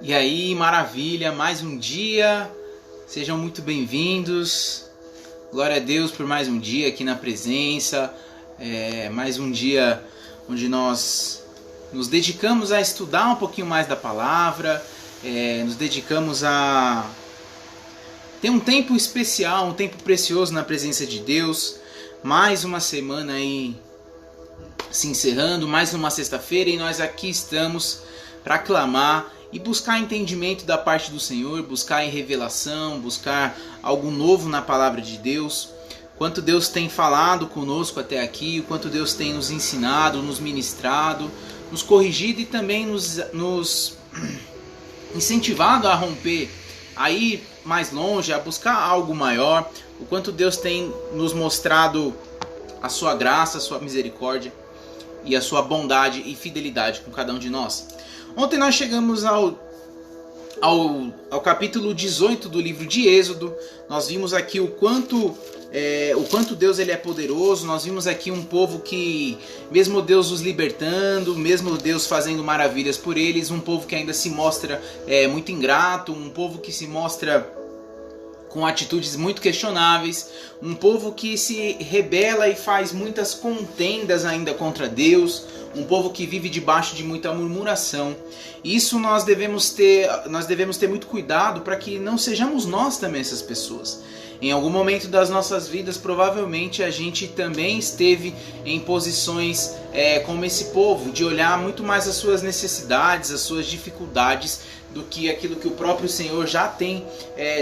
E aí, maravilha, mais um dia, sejam muito bem-vindos, glória a Deus por mais um dia aqui na presença, mais um dia onde nós nos dedicamos a estudar um pouquinho mais da palavra, nos dedicamos a ter um tempo especial, um tempo precioso na presença de Deus, mais uma semana aí se encerrando, mais uma sexta-feira, e nós aqui estamos para clamar e buscar entendimento da parte do Senhor, buscar revelação, buscar algo novo na palavra de Deus. Quanto Deus tem falado conosco até aqui, o quanto Deus tem nos ensinado, nos ministrado, nos corrigido e também nos incentivado a romper, a ir mais longe, a buscar algo maior. O quanto Deus tem nos mostrado a sua graça, a sua misericórdia e a sua bondade e fidelidade com cada um de nós. Ontem nós chegamos ao capítulo 18 do livro de Êxodo. Nós vimos aqui o quanto Deus ele é poderoso. Nós vimos aqui um povo que, mesmo Deus os libertando, mesmo Deus fazendo maravilhas por eles, um povo que ainda se mostra muito ingrato, um povo que se mostra com atitudes muito questionáveis, um povo que se rebela e faz muitas contendas ainda contra Deus, um povo que vive debaixo de muita murmuração. Isso nós devemos ter muito cuidado para que não sejamos nós também essas pessoas. Em algum momento das nossas vidas, provavelmente a gente também esteve em posições como esse povo, de olhar muito mais as suas necessidades, as suas dificuldades, do que aquilo que o próprio Senhor já tem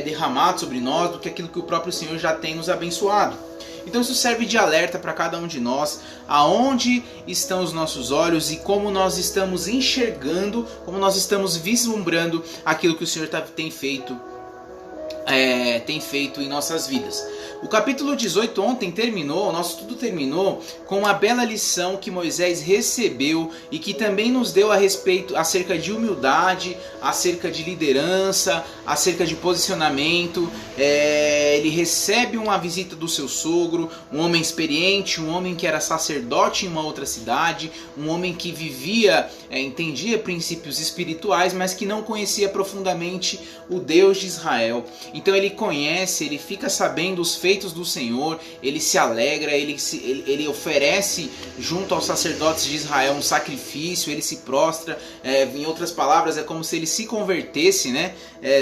derramado sobre nós, do que aquilo que o próprio Senhor já tem nos abençoado. Então isso serve de alerta para cada um de nós, aonde estão os nossos olhos e como nós estamos enxergando, como nós estamos vislumbrando aquilo que o Senhor tem feito em nossas vidas. O capítulo 18 ontem terminou, o nosso estudo terminou com uma bela lição que Moisés recebeu e que também nos deu a respeito acerca de humildade, acerca de liderança, acerca de posicionamento. Ele recebe uma visita do seu sogro, um homem experiente, um homem que era sacerdote em uma outra cidade, um homem que vivia, entendia princípios espirituais, mas que não conhecia profundamente o Deus de Israel. Então ele conhece, ele fica sabendo os feitos do Senhor, ele se alegra, ele oferece junto aos sacerdotes de Israel um sacrifício, ele se prostra, em outras palavras é como se ele se convertesse, né?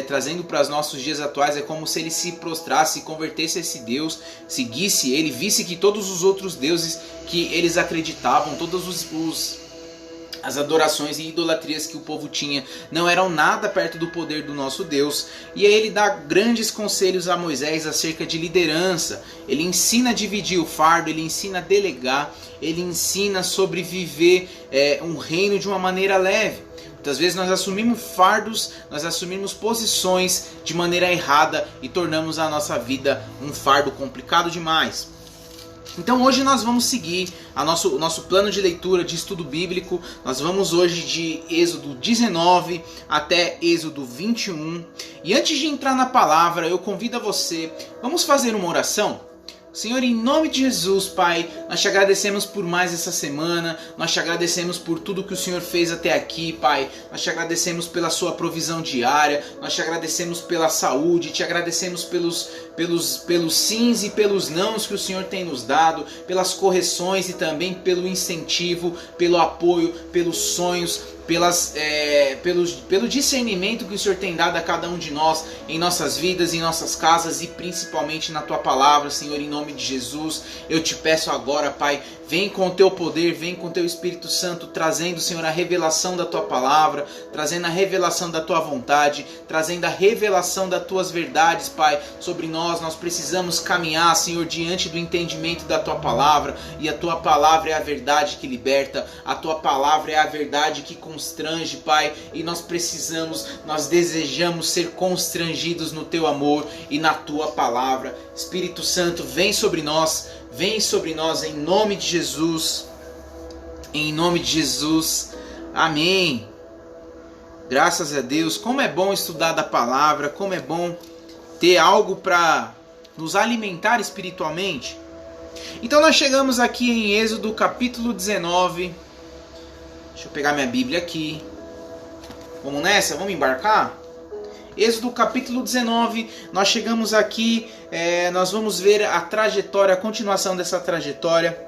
Trazendo para os nossos dias atuais, é como se ele se prostrasse, se convertesse a esse Deus, seguisse ele, visse que todos os outros deuses que eles acreditavam, as adorações e idolatrias que o povo tinha não eram nada perto do poder do nosso Deus. E aí ele dá grandes conselhos a Moisés acerca de liderança. Ele ensina a dividir o fardo, ele ensina a delegar, ele ensina sobre viver um reino de uma maneira leve. Muitas vezes nós assumimos fardos, nós assumimos posições de maneira errada e tornamos a nossa vida um fardo complicado demais. Então hoje nós vamos seguir o nosso plano de leitura, de estudo bíblico. Nós vamos hoje de Êxodo 19 até Êxodo 21. E antes de entrar na palavra, eu convido a você, vamos fazer uma oração? Senhor, em nome de Jesus, Pai, nós te agradecemos por mais essa semana, nós te agradecemos por tudo que o Senhor fez até aqui, Pai, nós te agradecemos pela sua provisão diária, nós te agradecemos pela saúde, te agradecemos pelos sims e pelos nãos que o Senhor tem nos dado, pelas correções e também pelo incentivo, pelo apoio, pelos sonhos, pelo discernimento que o Senhor tem dado a cada um de nós em nossas vidas, em nossas casas e principalmente na Tua Palavra, Senhor, em nome de Jesus. Eu te peço agora, Pai, vem com o Teu poder, vem com o Teu Espírito Santo, trazendo, Senhor, a revelação da Tua Palavra, trazendo a revelação da Tua vontade, trazendo a revelação das Tuas verdades, Pai, sobre nós. Nós precisamos caminhar, Senhor, diante do entendimento da Tua Palavra, e a Tua Palavra é a verdade que liberta, a Tua Palavra é a verdade que constrange, Pai, e nós desejamos ser constrangidos no Teu amor e na Tua Palavra. Espírito Santo, vem sobre nós em nome de Jesus, amém. Graças a Deus. Como é bom estudar da palavra, como é bom ter algo para nos alimentar espiritualmente. Então nós chegamos aqui em Êxodo capítulo 19. Deixa eu pegar minha Bíblia aqui. Vamos nessa? Vamos embarcar? Êxodo capítulo 19, nós chegamos aqui, nós vamos ver a trajetória, a continuação dessa trajetória.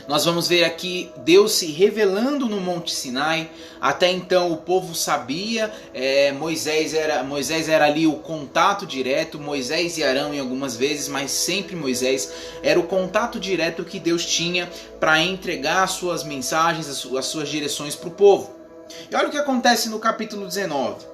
Nós vamos ver aqui Deus se revelando no Monte Sinai. Até então o povo sabia, Moisés era ali o contato direto, Moisés e Arão em algumas vezes, mas sempre Moisés era o contato direto que Deus tinha para entregar as suas mensagens, as suas direções para o povo. E olha o que acontece no capítulo 19.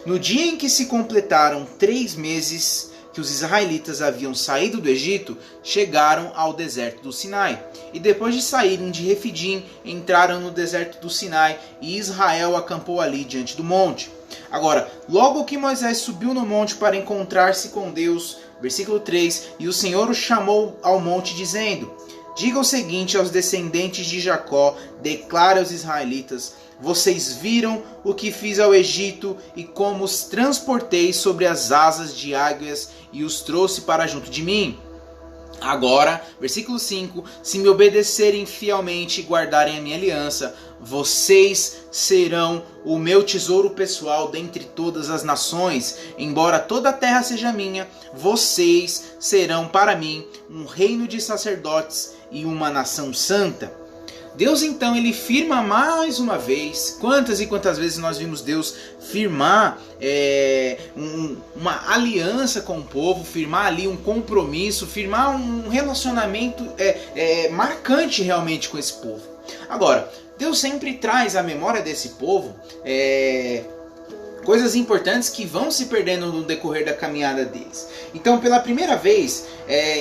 No dia em que se completaram 3 meses que os israelitas haviam saído do Egito, chegaram ao deserto do Sinai. E depois de saírem de Refidim, entraram no deserto do Sinai, e Israel acampou ali diante do monte. Agora, logo que Moisés subiu no monte para encontrar-se com Deus, versículo 3, e o Senhor o chamou ao monte dizendo: diga o seguinte aos descendentes de Jacó, declare aos israelitas: vocês viram o que fiz ao Egito e como os transportei sobre as asas de águias e os trouxe para junto de mim. Agora, versículo 5, se me obedecerem fielmente e guardarem a minha aliança, vocês serão o meu tesouro pessoal dentre todas as nações. Embora toda a terra seja minha, vocês serão para mim um reino de sacerdotes e uma nação santa. Deus então ele firma mais uma vez. Quantas e quantas vezes nós vimos Deus firmar uma aliança com o povo, firmar ali um compromisso, firmar um relacionamento marcante realmente com esse povo. Agora, Deus sempre traz à memória desse povo coisas importantes que vão se perdendo no decorrer da caminhada deles. Então, pela primeira vez,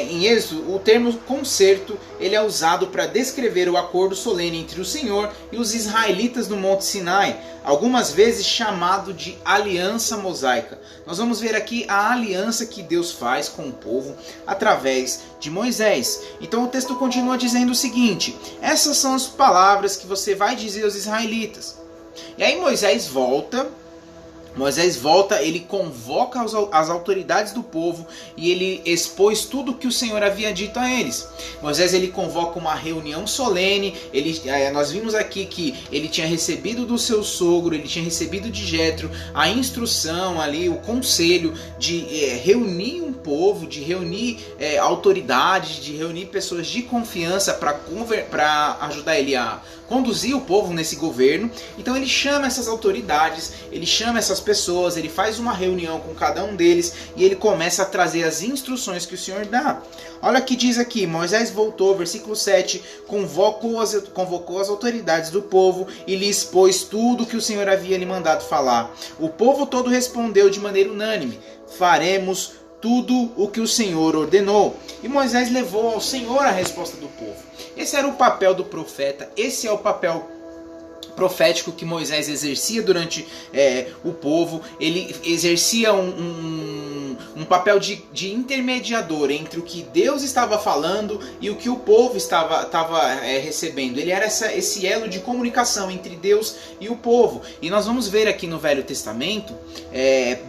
em Êxodo, o termo concerto ele é usado para descrever o acordo solene entre o Senhor e os israelitas no Monte Sinai, algumas vezes chamado de aliança mosaica. Nós vamos ver aqui a aliança que Deus faz com o povo através de Moisés. Então o texto continua dizendo o seguinte: essas são as palavras que você vai dizer aos israelitas. E aí Moisés volta, ele convoca as autoridades do povo e ele expôs tudo o que o Senhor havia dito a eles. Moisés ele convoca uma reunião solene. Nós vimos aqui que ele tinha recebido do seu sogro, ele tinha recebido de Jetro a instrução ali, o conselho de reunir um povo, de reunir autoridades, de reunir pessoas de confiança para ajudar ele a conduzir o povo nesse governo. Então ele chama essas autoridades, ele chama essas pessoas, ele faz uma reunião com cada um deles e ele começa a trazer as instruções que o Senhor dá. Olha o que diz aqui: Moisés voltou, versículo 7, convocou as autoridades do povo e lhe expôs tudo que o Senhor havia lhe mandado falar. O povo todo respondeu de maneira unânime: faremos tudo o que o Senhor ordenou. E Moisés levou ao Senhor a resposta do povo. Esse era o papel do profeta, esse é o papel profético que Moisés exercia durante o povo. Ele exercia um papel de intermediador entre o que Deus estava falando e o que o povo estava recebendo. Ele era esse elo de comunicação entre Deus e o povo. E nós vamos ver aqui no Velho Testamento,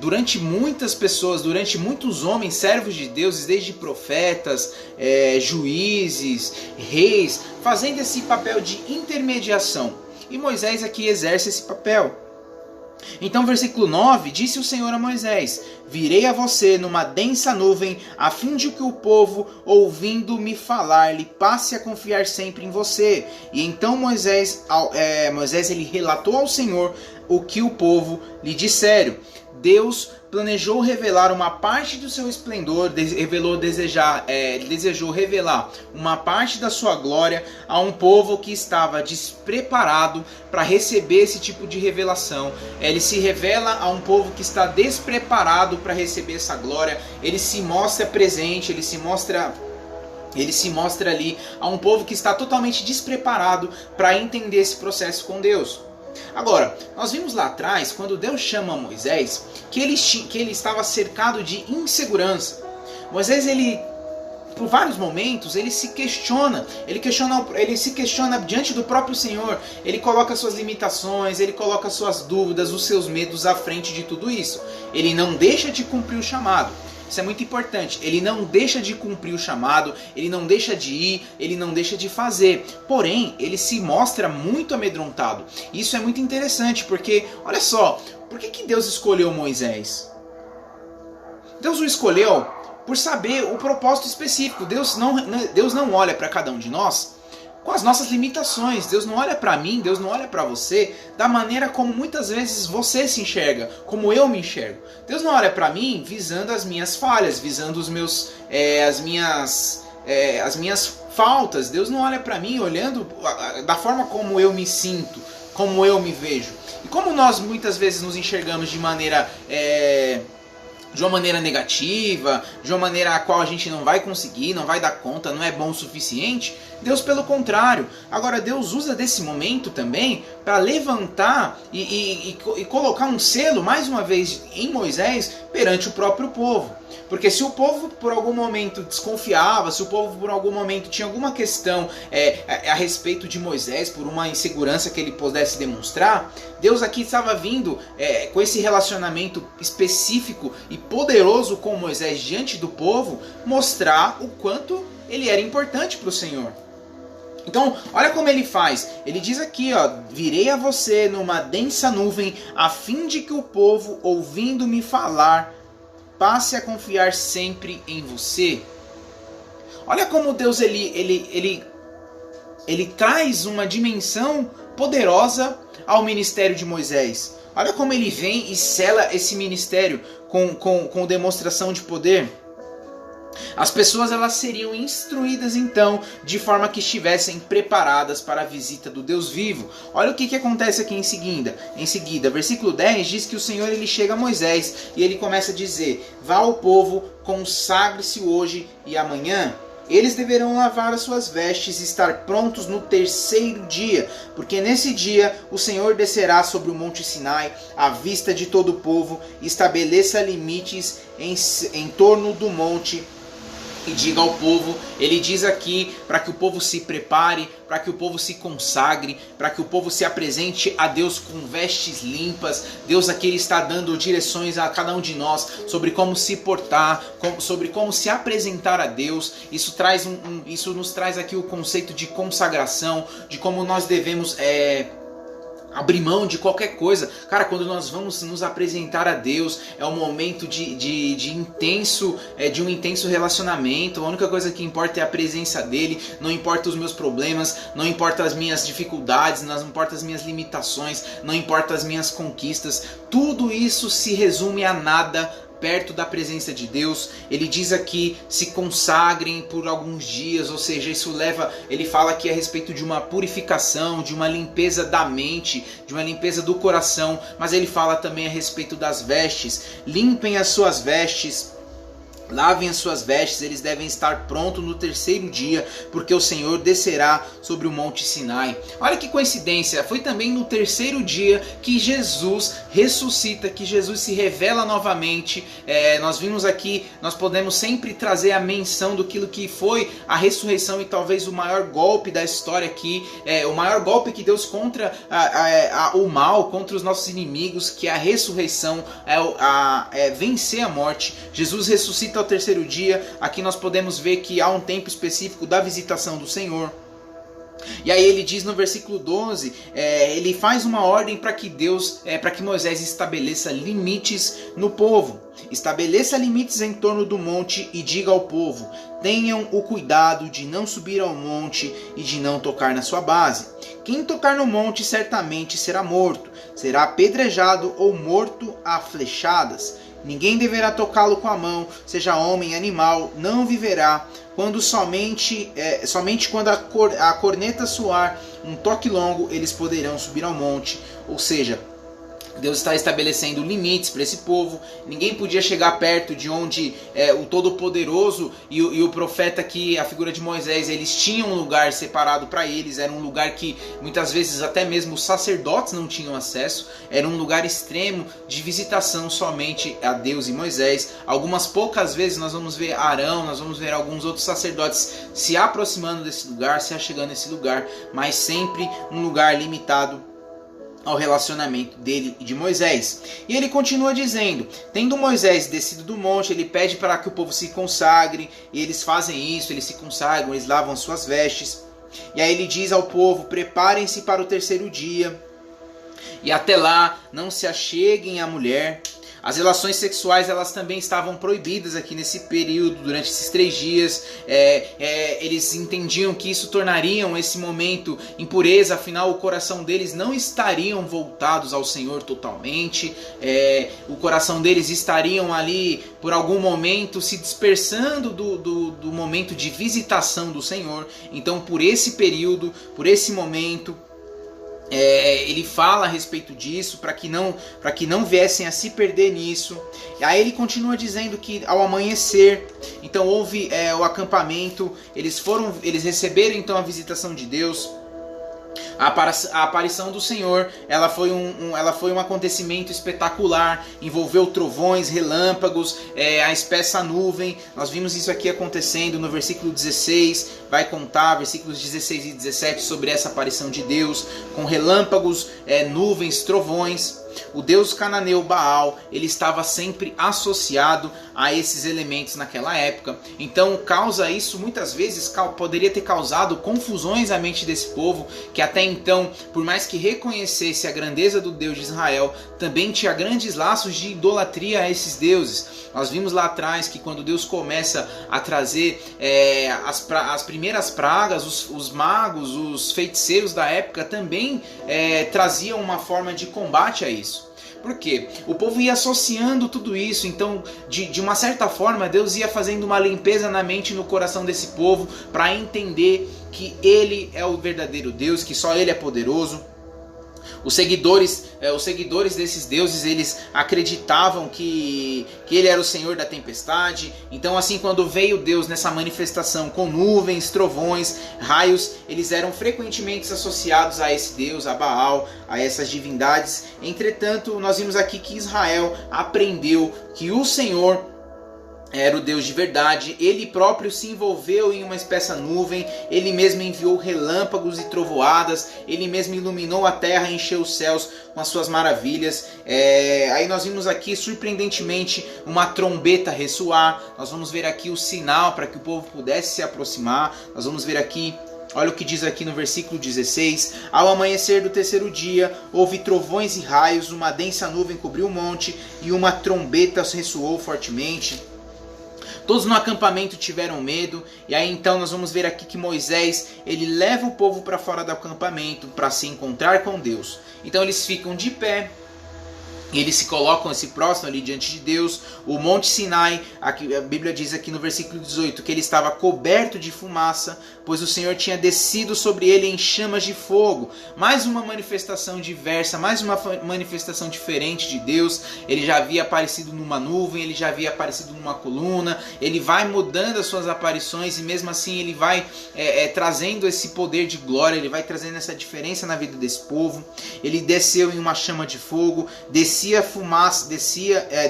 durante muitas pessoas, durante muitos homens, servos de Deus, desde profetas, juízes, reis, fazendo esse papel de intermediação. E Moisés aqui exerce esse papel. Então, versículo 9, disse o Senhor a Moisés: virei a você numa densa nuvem, a fim de que o povo, ouvindo-me falar, lhe passe a confiar sempre em você. E então Moisés ele relatou ao Senhor o que o povo lhe disseram. Deus planejou revelar uma parte do seu esplendor, desejou revelar uma parte da sua glória a um povo que estava despreparado para receber esse tipo de revelação. Ele se revela a um povo que está despreparado para receber essa glória. Ele se mostra presente, ele se mostra ali a um povo que está totalmente despreparado para entender esse processo com Deus. Agora, nós vimos lá atrás, quando Deus chama Moisés, que ele estava cercado de insegurança. Moisés, por vários momentos, ele se questiona diante do próprio Senhor. Ele coloca suas limitações, ele coloca suas dúvidas, os seus medos à frente de tudo isso. Ele não deixa de cumprir o chamado. Isso é muito importante. Ele não deixa de cumprir o chamado, ele não deixa de ir, ele não deixa de fazer. Porém, ele se mostra muito amedrontado. Isso é muito interessante, porque, olha só, por que Deus escolheu Moisés? Deus o escolheu por saber o propósito específico. Deus não olha para cada um de nós com as nossas limitações. Deus não olha para mim, Deus não olha para você da maneira como muitas vezes você se enxerga, como eu me enxergo. Deus não olha para mim visando as minhas falhas, visando os meus, as minhas faltas. Deus não olha para mim olhando da forma como eu me sinto, como eu me vejo. E como nós muitas vezes nos enxergamos de uma maneira negativa, de uma maneira a qual a gente não vai conseguir, não vai dar conta, não é bom o suficiente, Deus pelo contrário. Agora Deus usa desse momento também para levantar e colocar um selo mais uma vez em Moisés perante o próprio povo. Porque se o povo por algum momento desconfiava, se o povo por algum momento tinha alguma questão a respeito de Moisés, por uma insegurança que ele pudesse demonstrar, Deus aqui estava vindo com esse relacionamento específico e poderoso com Moisés diante do povo, mostrar o quanto ele era importante para o Senhor. Então, olha como ele faz. Ele diz aqui, ó: virei a você numa densa nuvem, a fim de que o povo, ouvindo-me falar, passe a confiar sempre em você. Olha como Deus ele traz uma dimensão poderosa ao ministério de Moisés. Olha como ele vem e sela esse ministério com demonstração de poder. As pessoas elas seriam instruídas então de forma que estivessem preparadas para a visita do Deus vivo. Olha o que acontece aqui em seguida. Em seguida, versículo 10 diz que o Senhor ele chega a Moisés e ele começa a dizer: vá ao povo, consagre-se hoje e amanhã. Eles deverão lavar as suas vestes e estar prontos no terceiro dia, porque nesse dia o Senhor descerá sobre o monte Sinai à vista de todo o povo, e estabeleça limites em torno do monte e diga ao povo. Ele diz aqui para que o povo se prepare, para que o povo se consagre, para que o povo se apresente a Deus com vestes limpas. Deus aqui está dando direções a cada um de nós sobre como se portar, sobre como se apresentar a Deus. Isso nos traz aqui o conceito de consagração, de como nós devemos abrir mão de qualquer coisa. Cara, quando nós vamos nos apresentar a Deus, é um momento de um intenso relacionamento. A única coisa que importa é a presença dele. Não importa os meus problemas, não importa as minhas dificuldades, não importa as minhas limitações, não importa as minhas conquistas. Tudo isso se resume a nada perto da presença de Deus. Ele diz aqui: se consagrem por alguns dias, ou seja, ele fala aqui a respeito de uma purificação, de uma limpeza da mente, de uma limpeza do coração, mas ele fala também a respeito das vestes. Limpem as suas vestes, lavem as suas vestes, eles devem estar prontos no terceiro dia, porque o Senhor descerá sobre o monte Sinai. Olha que coincidência, foi também no terceiro dia que Jesus ressuscita, que Jesus se revela novamente. Nós vimos aqui, nós podemos sempre trazer a menção do que foi a ressurreição e talvez o maior golpe da história aqui, o maior golpe que Deus contra o mal, contra os nossos inimigos, que é a ressurreição, vencer a morte. Jesus ressuscita ao terceiro dia. Aqui nós podemos ver que há um tempo específico da visitação do Senhor. E aí ele diz no versículo 12, ele faz uma ordem para que Moisés estabeleça limites no povo. Estabeleça limites em torno do monte e diga ao povo: tenham o cuidado de não subir ao monte e de não tocar na sua base. Quem tocar no monte certamente será morto, será apedrejado ou morto a flechadas. Ninguém deverá tocá-lo com a mão, seja homem, animal, não viverá. Somente quando a corneta soar um toque longo, eles poderão subir ao monte. Ou seja, Deus está estabelecendo limites para esse povo. Ninguém podia chegar perto de onde o Todo-Poderoso e o profeta aqui, a figura de Moisés, eles tinham um lugar separado para eles. Era um lugar que muitas vezes até mesmo os sacerdotes não tinham acesso. Era um lugar extremo de visitação somente a Deus e Moisés. Algumas poucas vezes nós vamos ver Arão, nós vamos ver alguns outros sacerdotes se aproximando desse lugar, se achegando nesse lugar, mas sempre um lugar limitado ao relacionamento dele e de Moisés. E ele continua dizendo: tendo Moisés descido do monte, ele pede para que o povo se consagre, e eles fazem isso, eles se consagram, eles lavam suas vestes. E aí ele diz ao povo: preparem-se para o terceiro dia, e até lá não se acheguem à mulher. As relações sexuais, elas também estavam proibidas aqui nesse período, durante esses 3 dias. Eles entendiam que isso tornariam esse momento impureza, afinal o coração deles não estariam voltados ao Senhor totalmente. O coração deles estariam ali, por algum momento, se dispersando do momento de visitação do Senhor. Então, por esse período, por esse momento, ele fala a respeito disso, para que não viessem a se perder nisso. E aí ele continua dizendo que ao amanhecer, então houve o acampamento, eles receberam então a visitação de Deus. A aparição do Senhor, ela foi um acontecimento espetacular, envolveu trovões, relâmpagos, a espessa nuvem. Nós vimos isso aqui acontecendo no versículo 16, vai contar, versículos 16 e 17, sobre essa aparição de Deus, com relâmpagos, nuvens, trovões. O deus cananeu Baal, ele estava sempre associado a esses elementos naquela época. Então causa isso, muitas vezes poderia ter causado confusões à mente desse povo, que até então, por mais que reconhecesse a grandeza do Deus de Israel, também tinha grandes laços de idolatria a esses deuses. Nós vimos lá atrás que quando Deus começa a trazer as primeiras pragas, os magos, os feiticeiros da época também traziam uma forma de combate a isso. Por quê? O povo ia associando tudo isso, então de uma certa forma Deus ia fazendo uma limpeza na mente e no coração desse povo para entender que Ele é o verdadeiro Deus, que só Ele é poderoso. Os seguidores desses deuses, eles acreditavam que ele era o Senhor da tempestade. Então assim, quando veio Deus nessa manifestação com nuvens, trovões, raios, eles eram frequentemente associados a esse Deus, a Baal, a essas divindades. Entretanto, nós vimos aqui que Israel aprendeu que o Senhor era o Deus de verdade. Ele próprio se envolveu em uma espessa nuvem, ele mesmo enviou relâmpagos e trovoadas, ele mesmo iluminou a terra e encheu os céus com as suas maravilhas. Aí nós vimos aqui, surpreendentemente, uma trombeta ressoar. Nós vamos ver aqui o sinal para que o povo pudesse se aproximar. Nós vamos ver aqui, olha o que diz aqui no versículo 16: ao amanhecer do terceiro dia, houve trovões e raios, uma densa nuvem cobriu o monte e uma trombeta ressoou fortemente. Todos no acampamento tiveram medo. E aí então nós vamos ver aqui que Moisés, ele leva o povo para fora do acampamento para se encontrar com Deus. Então eles ficam de pé, e eles se colocam, se prostram ali diante de Deus. O Monte Sinai, aqui, a Bíblia diz aqui no versículo 18 que ele estava coberto de fumaça, pois o Senhor tinha descido sobre ele em chamas de fogo. Mais uma manifestação diversa, mais uma manifestação diferente de Deus. Ele já havia aparecido numa nuvem, ele já havia aparecido numa coluna. Ele vai mudando as suas aparições e mesmo assim ele vai trazendo esse poder de glória, ele vai trazendo essa diferença na vida desse povo. Ele desceu em uma chama de fogo,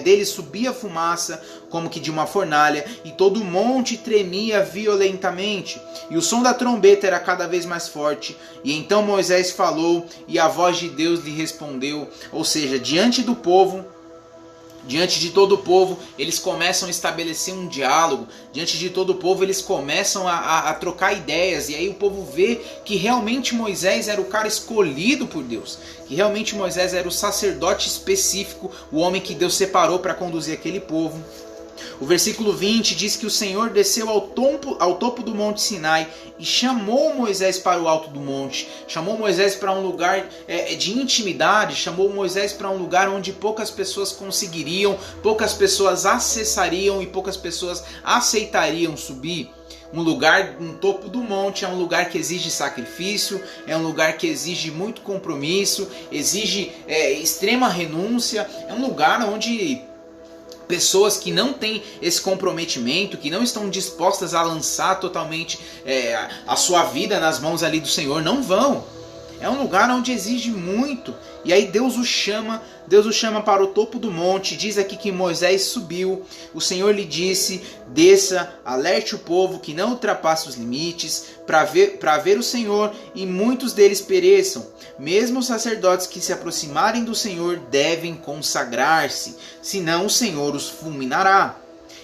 dele subia fumaça como que de uma fornalha, e todo o monte tremia violentamente, e o som da trombeta era cada vez mais forte. E então Moisés falou, e a voz de Deus lhe respondeu. Ou seja, diante de todo o povo, eles começam a estabelecer um diálogo. Diante de todo o povo, eles começam a trocar ideias. E aí o povo vê que realmente Moisés era o cara escolhido por Deus. Que realmente Moisés era o sacerdote específico, o homem que Deus separou para conduzir aquele povo. O versículo 20 diz que o Senhor desceu ao topo do Monte Sinai e chamou Moisés para o alto do monte. Chamou Moisés para um lugar de intimidade, chamou Moisés para um lugar onde poucas pessoas conseguiriam, poucas pessoas acessariam e poucas pessoas aceitariam subir. Um lugar no topo do monte é um lugar que exige sacrifício, é um lugar que exige muito compromisso, exige extrema renúncia, é um lugar onde pessoas que não têm esse comprometimento, que não estão dispostas a lançar totalmente a sua vida nas mãos ali do Senhor, não vão. É um lugar onde exige muito. E aí Deus o chama para o topo do monte. Diz aqui que Moisés subiu. O Senhor lhe disse: desça, alerte o povo que não ultrapasse os limites, para ver o Senhor, e muitos deles pereçam. Mesmo os sacerdotes que se aproximarem do Senhor devem consagrar-se, senão o Senhor os fulminará.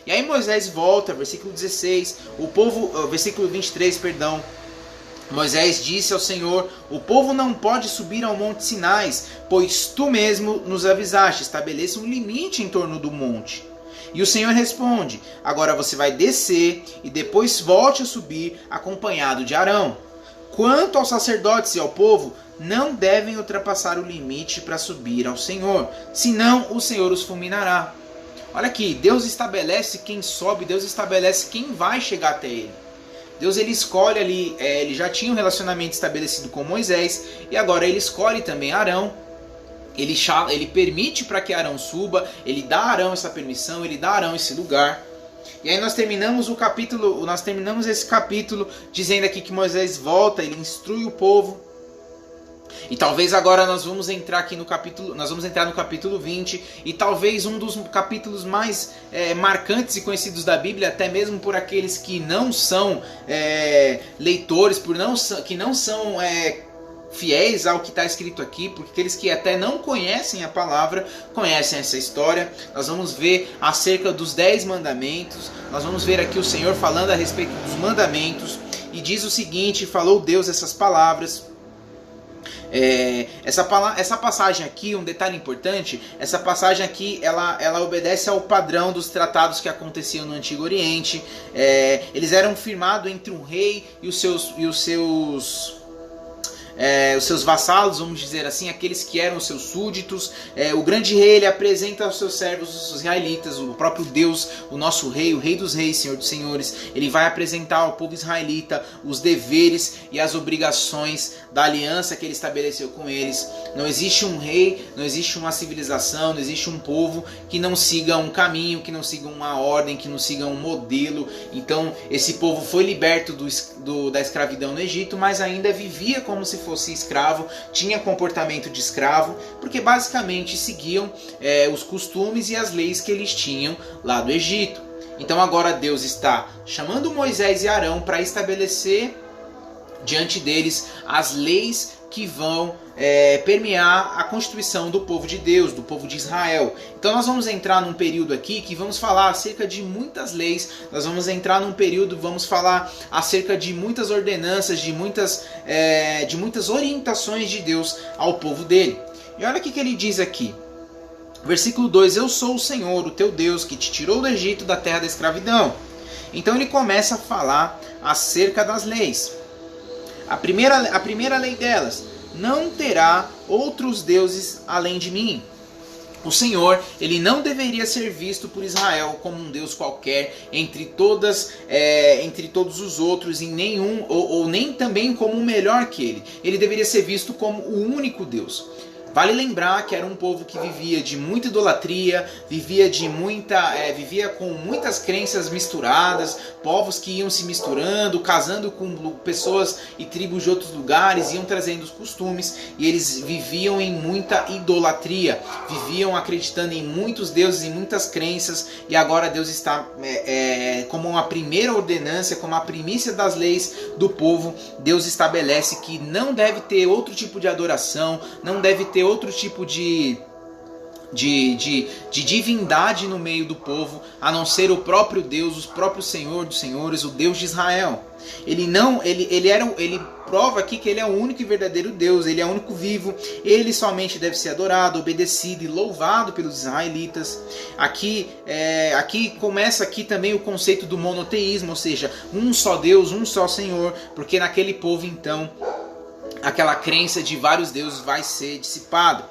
E aí Moisés volta, versículo 16, versículo 23, perdão. Moisés disse ao Senhor: o povo não pode subir ao monte Sinai, pois tu mesmo nos avisaste, estabeleça um limite em torno do monte. E o Senhor responde: agora você vai descer e depois volte a subir acompanhado de Arão. Quanto aos sacerdotes e ao povo, não devem ultrapassar o limite para subir ao Senhor, senão o Senhor os fulminará. Olha aqui, Deus estabelece quem sobe, Deus estabelece quem vai chegar até Ele. Deus ele escolhe ali, ele já tinha um relacionamento estabelecido com Moisés, e agora ele escolhe também Arão. Ele permite para que Arão suba, ele dá a Arão essa permissão, ele dá a Arão esse lugar. E aí nós terminamos esse capítulo dizendo aqui que Moisés volta, ele instrui o povo. E talvez agora nós vamos entrar no capítulo 20, e talvez um dos capítulos mais marcantes e conhecidos da Bíblia, até mesmo por aqueles que não são leitores, que não são fiéis ao que está escrito aqui, porque aqueles que até não conhecem a palavra, conhecem essa história. Nós vamos ver acerca dos 10 mandamentos, nós vamos ver aqui o Senhor falando a respeito dos mandamentos, e diz o seguinte: falou Deus essas palavras. Essa passagem aqui, um detalhe importante, essa passagem aqui ela obedece ao padrão dos tratados que aconteciam no Antigo Oriente. Eles eram firmados entre um rei e os seus vassalos, vamos dizer assim, aqueles que eram os seus súditos. O grande rei ele apresenta aos seus servos, os israelitas, o próprio Deus, o nosso rei, o rei dos reis, Senhor dos senhores. Ele vai apresentar ao povo israelita os deveres e as obrigações da aliança que ele estabeleceu com eles. Não existe um rei, não existe uma civilização, não existe um povo que não siga um caminho, que não siga uma ordem, que não siga um modelo. Então esse povo foi liberto da escravidão no Egito, mas ainda vivia como se fosse escravo, tinha comportamento de escravo, porque basicamente seguiam os costumes e as leis que eles tinham lá do Egito. Então agora Deus está chamando Moisés e Arão para estabelecer diante deles as leis que vão permear a constituição do povo de Deus, do povo de Israel. Então nós vamos entrar num período aqui que vamos falar acerca de muitas leis, nós vamos entrar num período, vamos falar acerca de muitas ordenanças, de muitas orientações de Deus ao povo dele. E olha o que ele diz aqui. Versículo 2: eu sou o Senhor, o teu Deus, que te tirou do Egito, da terra da escravidão. Então ele começa a falar acerca das leis. A primeira lei delas: não terá outros deuses além de mim. O Senhor, ele não deveria ser visto por Israel como um Deus qualquer entre todos os outros, ou nem também como o melhor que ele. Ele deveria ser visto como o único Deus. Vale lembrar que era um povo que vivia de muita idolatria, vivia com muitas crenças misturadas, povos que iam se misturando, casando com pessoas e tribos de outros lugares, iam trazendo os costumes, e eles viviam em muita idolatria, viviam acreditando em muitos deuses e muitas crenças, e agora Deus está como uma primeira ordenança, como a primícia das leis do povo. Deus estabelece que não deve ter outro tipo de adoração, não deve ter outro tipo de divindade no meio do povo, a não ser o próprio Deus, o próprio Senhor dos senhores, o Deus de Israel. Ele prova aqui que ele é o único e verdadeiro Deus, ele é o único vivo, ele somente deve ser adorado, obedecido e louvado pelos israelitas. Aqui começa também o conceito do monoteísmo, ou seja, um só Deus, um só Senhor, porque naquele povo então aquela crença de vários deuses vai ser dissipada.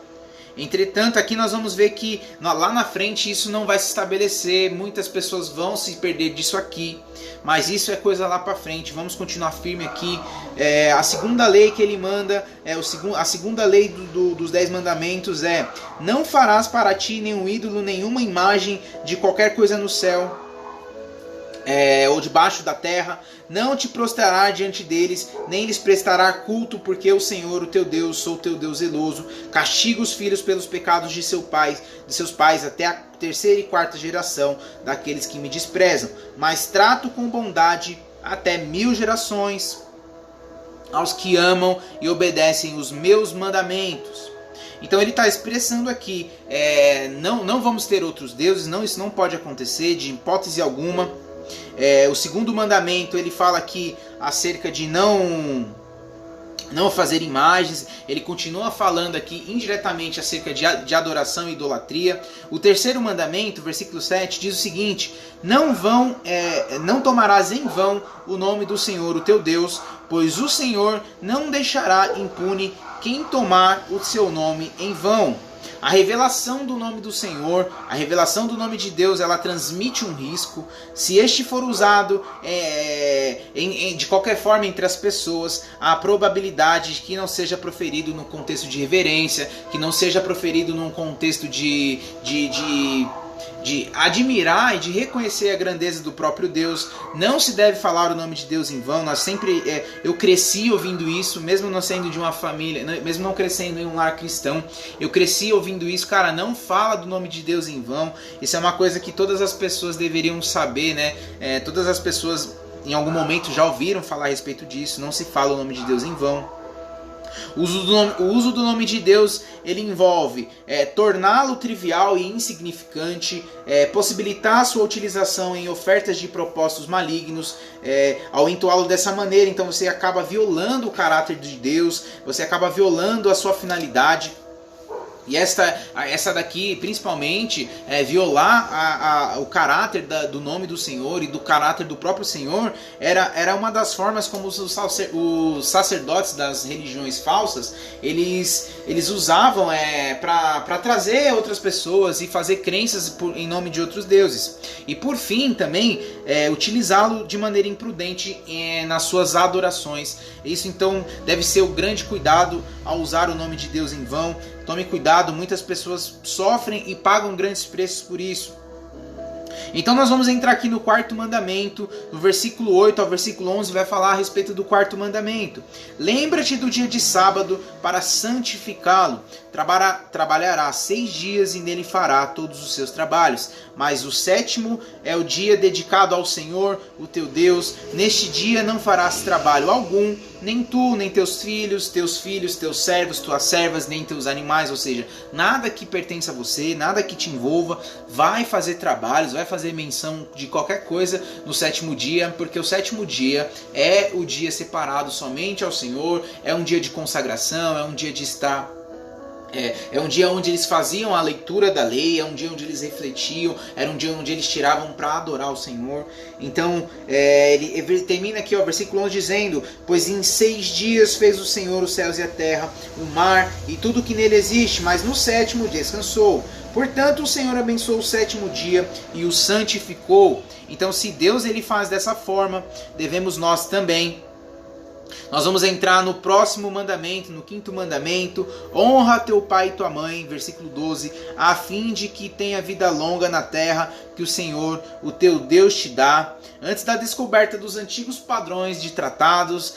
Entretanto, aqui nós vamos ver que lá na frente isso não vai se estabelecer, muitas pessoas vão se perder disso aqui, mas isso é coisa lá para frente. Vamos continuar firme aqui. A segunda lei que ele manda, a segunda lei dos 10 mandamentos é: não farás para ti nenhum ídolo, nenhuma imagem de qualquer coisa no céu, ou debaixo da terra, não te prostrará diante deles, nem lhes prestará culto, porque eu, Senhor, o teu Deus, sou teu Deus zeloso, castigo os filhos pelos pecados de seus pais até a terceira e quarta geração daqueles que me desprezam, mas trato com bondade até 1000 gerações aos que amam e obedecem os meus mandamentos. Então ele está expressando aqui, não vamos ter outros deuses, não, isso não pode acontecer de hipótese alguma. O segundo mandamento, ele fala aqui acerca de não fazer imagens. Ele continua falando aqui indiretamente acerca de adoração e idolatria. O terceiro mandamento, versículo 7, diz o seguinte: não tomarás em vão o nome do Senhor, o teu Deus, pois o Senhor não deixará impune quem tomar o seu nome em vão. A revelação do nome do Senhor, a revelação do nome de Deus, ela transmite um risco. Se este for usado de qualquer forma entre as pessoas, há a probabilidade de que não seja proferido no contexto de reverência, que não seja proferido num contexto de admirar e de reconhecer a grandeza do próprio Deus. Não se deve falar o nome de Deus em vão. Eu cresci ouvindo isso, mesmo não sendo de uma família, mesmo não crescendo em um lar cristão, eu cresci ouvindo isso. Cara, não fala do nome de Deus em vão. Isso é uma coisa que todas as pessoas deveriam saber, né? Todas as pessoas em algum momento já ouviram falar a respeito disso. Não se fala o nome de Deus em vão. O uso do nome de Deus, ele envolve torná-lo trivial e insignificante, possibilitar sua utilização em ofertas de propósitos malignos. Ao entoá-lo dessa maneira, então você acaba violando o caráter de Deus, você acaba violando a sua finalidade. E essa daqui, principalmente, violar o caráter do nome do Senhor e do caráter do próprio Senhor, era uma das formas como os sacerdotes das religiões falsas, eles usavam para trazer outras pessoas e fazer crenças em nome de outros deuses. E por fim, também, utilizá-lo de maneira imprudente nas suas adorações. Isso, então, deve ser o grande cuidado ao usar o nome de Deus em vão. Tome cuidado, muitas pessoas sofrem e pagam grandes preços por isso. Então nós vamos entrar aqui no quarto mandamento, no versículo 8 ao versículo 11, vai falar a respeito do quarto mandamento. Lembra-te do dia de sábado para santificá-lo. Trabalhará 6 dias e nele fará todos os seus trabalhos. Mas o sétimo é o dia dedicado ao Senhor, o teu Deus. Neste dia não farás trabalho algum, nem tu, nem teus filhos, teus servos, tuas servas, nem teus animais. Ou seja, nada que pertença a você, nada que te envolva, vai fazer trabalhos, vai fazer menção de qualquer coisa no sétimo dia, porque o sétimo dia é o dia separado somente ao Senhor, é um dia de consagração, é um dia de estar... É um dia onde eles faziam a leitura da lei, é um dia onde eles refletiam, era um dia onde eles tiravam para adorar o Senhor. Então, ele termina aqui, o versículo 11 dizendo: pois em 6 dias fez o Senhor os céus e a terra, o mar e tudo que nele existe, mas no sétimo descansou. Portanto, o Senhor abençoou o sétimo dia e o santificou. Então, se Deus ele faz dessa forma, devemos nós também. Nós vamos entrar no próximo mandamento, no quinto mandamento: honra teu pai e tua mãe, versículo 12, a fim de que tenha vida longa na terra que o Senhor, o teu Deus, te dá. Antes da descoberta dos antigos padrões de tratados,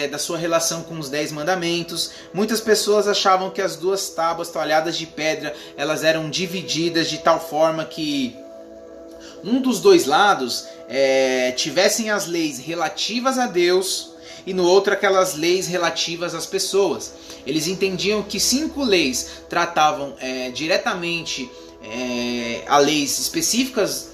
da sua relação com os 10 mandamentos, muitas pessoas achavam que as 2 tábuas talhadas de pedra, elas eram divididas de tal forma que um dos 2 lados tivessem as leis relativas a Deus, e no outro aquelas leis relativas às pessoas. Eles entendiam que 5 leis tratavam diretamente a leis específicas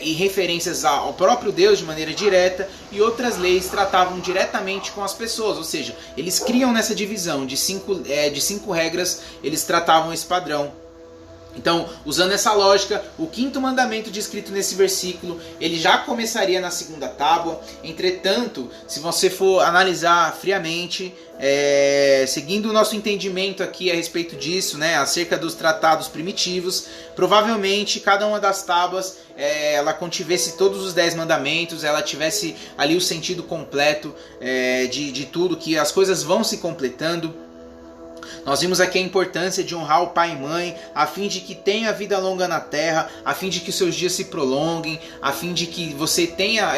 e referências ao próprio Deus de maneira direta, e outras leis tratavam diretamente com as pessoas. Ou seja, eles criam nessa divisão de 5 regras, eles tratavam esse padrão. Então, usando essa lógica, o quinto mandamento descrito nesse versículo, ele já começaria na segunda tábua. Entretanto, se você for analisar friamente, seguindo o nosso entendimento aqui a respeito disso, né, acerca dos tratados primitivos, provavelmente cada uma das tábuas ela contivesse todos os 10 mandamentos, ela tivesse ali o sentido completo de tudo, que as coisas vão se completando. Nós vimos aqui a importância de honrar o pai e mãe, a fim de que tenha vida longa na terra, a fim de que seus dias se prolonguem, a fim de que você tenha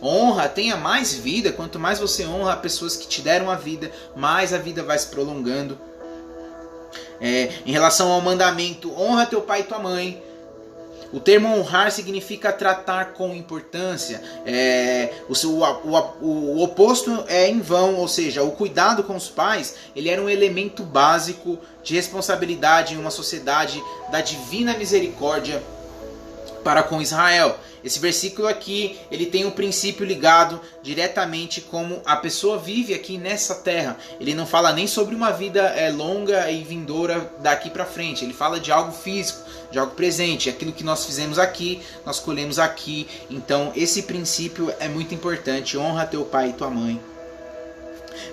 honra, tenha mais vida. Quanto mais você honra pessoas que te deram a vida, mais a vida vai se prolongando. Em relação ao mandamento, honra teu pai e tua mãe. O termo honrar significa tratar com importância. O oposto é em vão, ou seja, o cuidado com os pais, ele era um elemento básico de responsabilidade em uma sociedade da divina misericórdia para com Israel. Esse versículo aqui, ele tem um princípio ligado diretamente como a pessoa vive aqui nessa terra. Ele não fala nem sobre uma vida longa e vindoura daqui para frente. Ele fala de algo físico, de algo presente. Aquilo que nós fizemos aqui, nós colhemos aqui. Então, esse princípio é muito importante. Honra teu pai e tua mãe.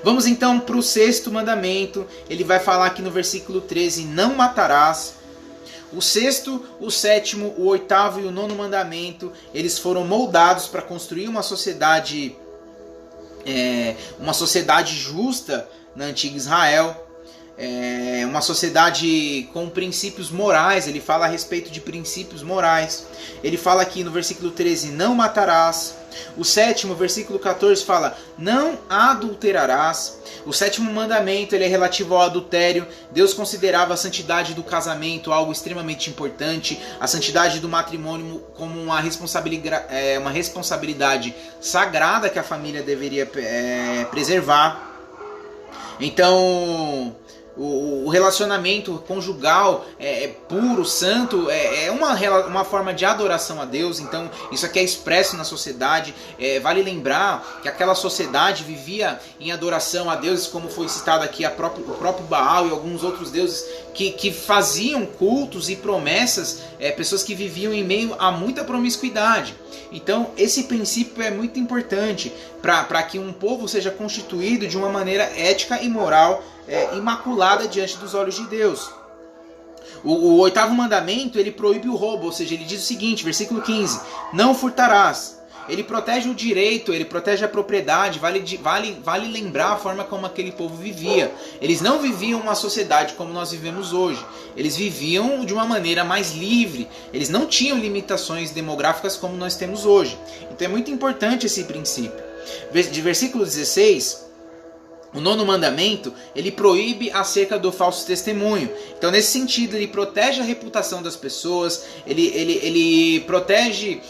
Vamos então para o 6º mandamento. Ele vai falar aqui no versículo 13, não matarás. O 6º, o 7º, o 8º e o 9º mandamento, eles foram moldados para construir uma sociedade justa na antiga Israel, uma sociedade com princípios morais. Ele fala a respeito de princípios morais. Ele fala aqui no versículo 13, não matarás. O 7º, versículo 14, fala, não adulterarás. O 7º mandamento, ele é relativo ao adultério. Deus considerava a santidade do casamento algo extremamente importante, a santidade do matrimônio como uma responsabilidade sagrada que a família deveria preservar. Então, o relacionamento conjugal puro, santo, é uma forma de adoração a Deus. Então isso aqui é expresso na sociedade. Vale lembrar que aquela sociedade vivia em adoração a deuses, como foi citado aqui o próprio Baal e alguns outros deuses que faziam cultos e promessas, pessoas que viviam em meio a muita promiscuidade. Então esse princípio é muito importante para que um povo seja constituído de uma maneira ética e moral imaculada diante dos olhos de Deus. O 8º mandamento, ele proíbe o roubo, ou seja, ele diz o seguinte, versículo 15, não furtarás. Ele protege o direito, ele protege a propriedade. Vale lembrar a forma como aquele povo vivia. Eles não viviam uma sociedade como nós vivemos hoje. Eles viviam de uma maneira mais livre. Eles não tinham limitações demográficas como nós temos hoje. Então é muito importante esse princípio. De versículo 16... O 9º mandamento, ele proíbe acerca do falso testemunho. Então, nesse sentido, ele protege a reputação das pessoas, ele protege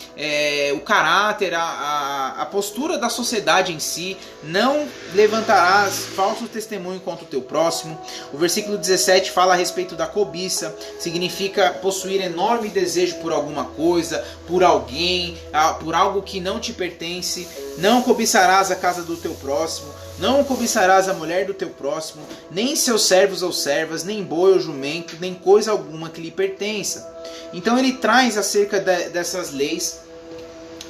o caráter, a postura da sociedade em si. Não levantarás falso testemunho contra o teu próximo. O versículo 17 fala a respeito da cobiça. Significa possuir enorme desejo por alguma coisa, por alguém, por algo que não te pertence. Não cobiçarás a casa do teu próximo. Não cobiçarás a mulher do teu próximo, nem seus servos ou servas, nem boi ou jumento, nem coisa alguma que lhe pertença. Então ele traz acerca dessas leis,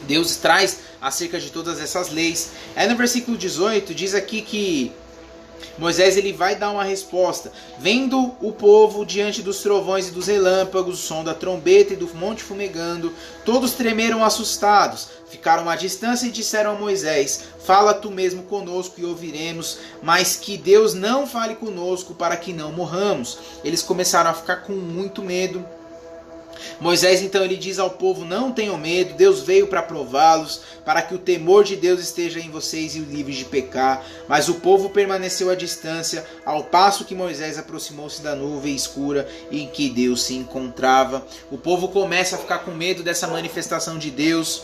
Deus traz acerca de todas essas leis. Aí no versículo 18 diz aqui que Moisés ele vai dar uma resposta. Vendo o povo diante dos trovões e dos relâmpagos, o som da trombeta e do monte fumegando, todos tremeram assustados, ficaram à distância e disseram a Moisés, fala tu mesmo conosco e ouviremos, mas que Deus não fale conosco para que não morramos. Eles começaram a ficar com muito medo. Moisés então ele diz ao povo, não tenham medo, Deus veio para prová-los, para que o temor de Deus esteja em vocês e o livre de pecar. Mas o povo permaneceu à distância, ao passo que Moisés aproximou-se da nuvem escura em que Deus se encontrava. O povo começa a ficar com medo dessa manifestação de Deus.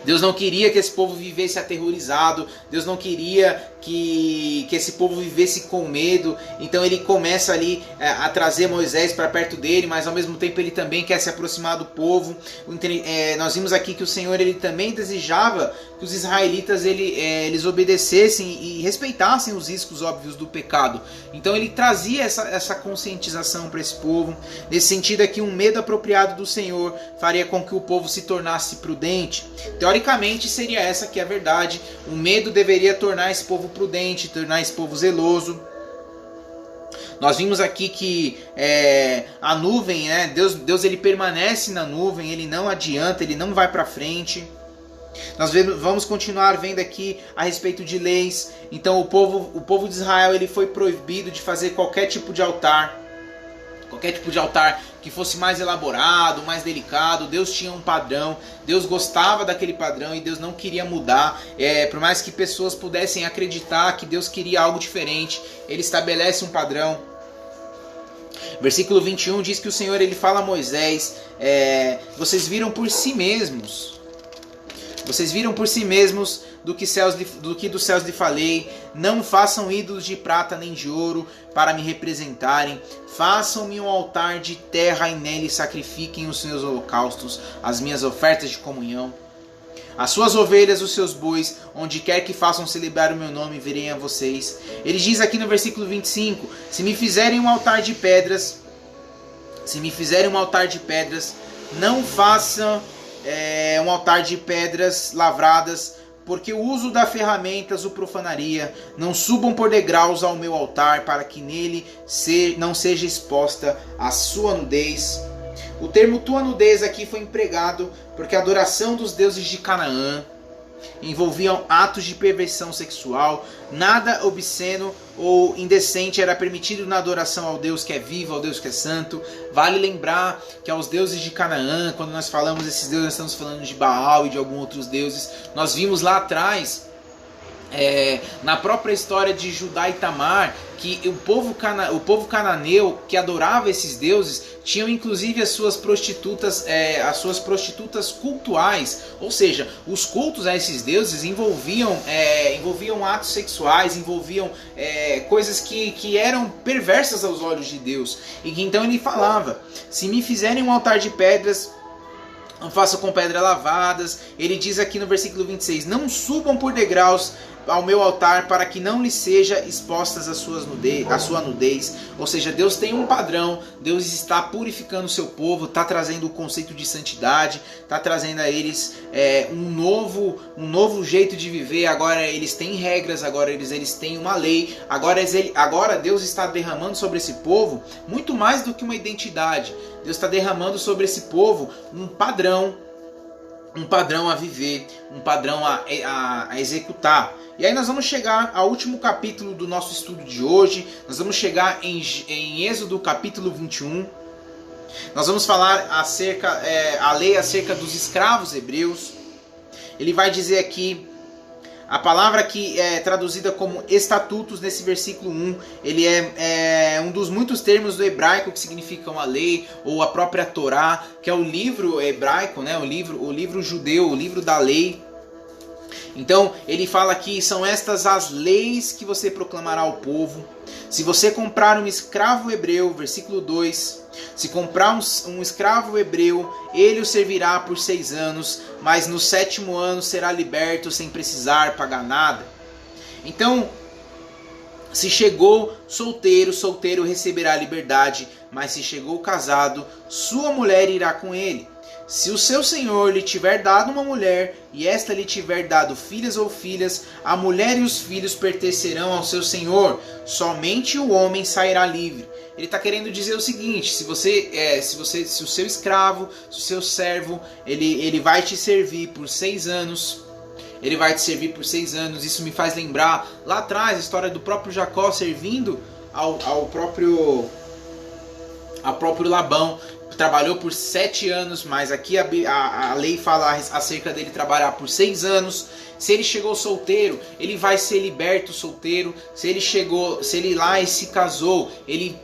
Deus não queria que esse povo vivesse aterrorizado. Deus não queria que esse povo vivesse com medo. Então ele começa ali a trazer Moisés para perto dele, mas ao mesmo tempo ele também quer se aproximar do povo. Nós vimos aqui que o Senhor ele também desejava que os israelitas eles obedecessem e respeitassem os riscos óbvios do pecado. Então ele trazia essa conscientização para esse povo. Nesse sentido aqui, um medo apropriado do Senhor faria com que o povo se tornasse prudente. Teoricamente seria essa que é a verdade. O medo deveria tornar esse povo prudente, tornar esse povo zeloso. Nós vimos aqui que a nuvem, Deus ele permanece na nuvem, ele não adianta, ele não vai para frente. Nós vamos continuar vendo aqui a respeito de leis. Então o povo de Israel ele foi proibido de fazer qualquer tipo de altar. Qualquer tipo de altar que fosse mais elaborado, mais delicado. Deus tinha um padrão, Deus gostava daquele padrão e Deus não queria mudar. Por mais que pessoas pudessem acreditar que Deus queria algo diferente, Ele estabelece um padrão. Versículo 21 diz que o Senhor ele fala a Moisés, vocês viram por si mesmos. Vocês viram por si mesmos do que dos céus lhe falei. Não façam ídolos de prata nem de ouro para me representarem. Façam-me um altar de terra e nele sacrifiquem os seus holocaustos, as minhas ofertas de comunhão. As suas ovelhas, os seus bois, onde quer que façam celebrar o meu nome, virei a vocês. Ele diz aqui no versículo 25, se me fizerem um altar de pedras, não façam um altar de pedras lavradas, porque o uso das ferramentas o profanaria. Não subam por degraus ao meu altar, para que nele não seja exposta a sua nudez. O termo tua nudez aqui foi empregado porque a adoração dos deuses de Canaã envolviam atos de perversão sexual. Nada obsceno ou indecente era permitido na adoração ao Deus que é vivo, ao Deus que é santo. Vale lembrar que aos deuses de Canaã, quando nós falamos desses deuses, nós estamos falando de Baal e de alguns outros deuses. Nós vimos lá atrás, na própria história de Judá e Tamar, que o povo cananeu que adorava esses deuses tinham inclusive as suas prostitutas cultuais, ou seja, os cultos a esses deuses envolviam atos sexuais, envolviam coisas que eram perversas aos olhos de Deus. E que então ele falava, se me fizerem um altar de pedras, não façam com pedras lavadas. Ele diz aqui no versículo 26, não subam por degraus ao meu altar, para que não lhe seja expostas a sua nudez. Ou seja, Deus tem um padrão, Deus está purificando o seu povo, está trazendo o conceito de santidade, está trazendo a eles um novo jeito de viver. Agora eles têm regras, agora eles têm uma lei, agora Deus está derramando sobre esse povo muito mais do que uma identidade. Deus está derramando sobre esse povo um padrão a viver, um padrão a executar. E aí nós vamos chegar ao último capítulo do nosso estudo de hoje. Nós vamos chegar em Êxodo capítulo 21. Nós vamos falar a lei acerca dos escravos hebreus. Ele vai dizer aqui, a palavra que é traduzida como estatutos nesse versículo 1, ele é um dos muitos termos do hebraico que significam a lei, ou a própria Torá, que é o livro hebraico, né? o livro judeu, o livro da lei. Então ele fala que são estas as leis que você proclamará ao povo. Se você comprar um escravo hebreu, versículo 2, se comprar um escravo hebreu, ele o servirá por 6 anos, mas no 7º ano será liberto sem precisar pagar nada. Então, se chegou solteiro, solteiro receberá liberdade, mas se chegou casado, sua mulher irá com ele. Se o seu senhor lhe tiver dado uma mulher, e esta lhe tiver dado filhas ou filhas, a mulher e os filhos pertencerão ao seu senhor, somente o homem sairá livre. Ele está querendo dizer o seguinte, se o seu escravo, se o seu servo, ele vai te servir por 6 anos, isso me faz lembrar lá atrás a história do próprio Jacó servindo ao próprio Labão. Trabalhou por 7 anos, mas aqui a lei fala acerca dele trabalhar por 6 anos. Se ele chegou solteiro, ele vai ser liberto solteiro. Se ele lá e se casou, ele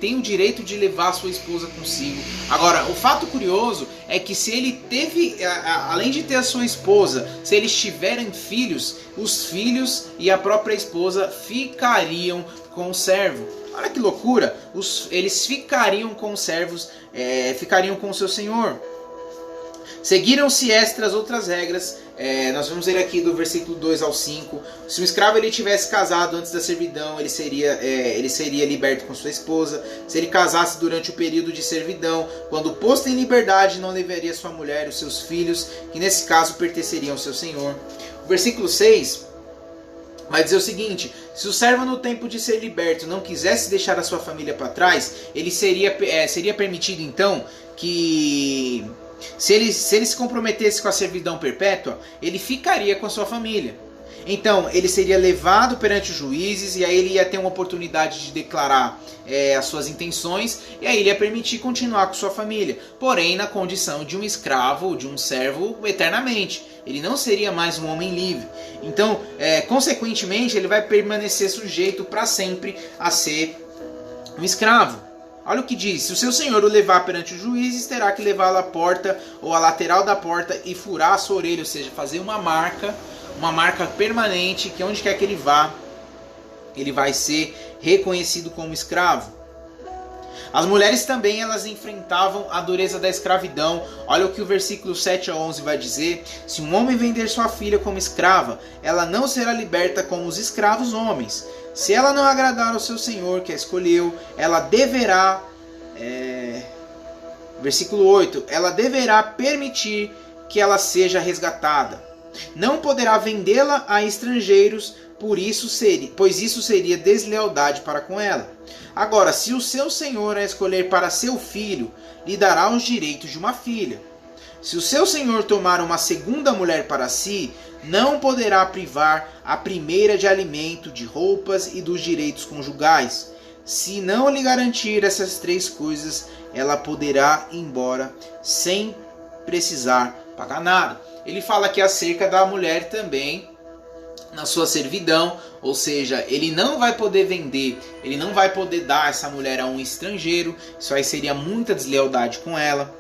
tem o direito de levar sua esposa consigo. Agora, o fato curioso é que se ele teve, além de ter a sua esposa, se eles tiverem filhos, os filhos e a própria esposa ficariam com o servo. Olha que loucura, eles ficariam com os servos, ficariam com o seu senhor. Seguiram-se estas outras regras, nós vamos ver aqui do versículo 2 ao 5. Se um escravo ele tivesse casado antes da servidão, ele seria liberto com sua esposa. Se ele casasse durante o período de servidão, quando posto em liberdade, não levaria sua mulher e os seus filhos, que nesse caso pertenceriam ao seu senhor. O versículo 6... vai dizer o seguinte, se o servo no tempo de ser liberto não quisesse deixar a sua família para trás, ele seria permitido então que Se ele se comprometesse com a servidão perpétua, ele ficaria com a sua família. Então, ele seria levado perante os juízes e aí ele ia ter uma oportunidade de declarar as suas intenções e aí ele ia permitir continuar com sua família. Porém, na condição de um escravo, de um servo eternamente. Ele não seria mais um homem livre. Então, consequentemente, ele vai permanecer sujeito para sempre a ser um escravo. Olha o que diz: se o seu senhor o levar perante os juízes, terá que levá-lo à porta ou à lateral da porta e furar a sua orelha, ou seja, fazer uma marca permanente, que onde quer que ele vá, ele vai ser reconhecido como escravo. As mulheres também, elas enfrentavam a dureza da escravidão. Olha o que o versículo 7 a 11 vai dizer: se um homem vender sua filha como escrava, ela não será liberta como os escravos homens. Se ela não agradar ao seu senhor que a escolheu, ela deverá, versículo 8, ela deverá permitir que ela seja resgatada. Não poderá vendê-la a estrangeiros, pois isso seria deslealdade para com ela. Agora, se o seu senhor a escolher para seu filho, lhe dará os direitos de uma filha. Se o seu senhor tomar uma segunda mulher para si, não poderá privar a primeira de alimento, de roupas e dos direitos conjugais. Se não lhe garantir essas três coisas, ela poderá ir embora sem precisar pagar nada. Ele fala aqui acerca da mulher também na sua servidão, ou seja, ele não vai poder vender, ele não vai poder dar essa mulher a um estrangeiro. Isso aí seria muita deslealdade com ela.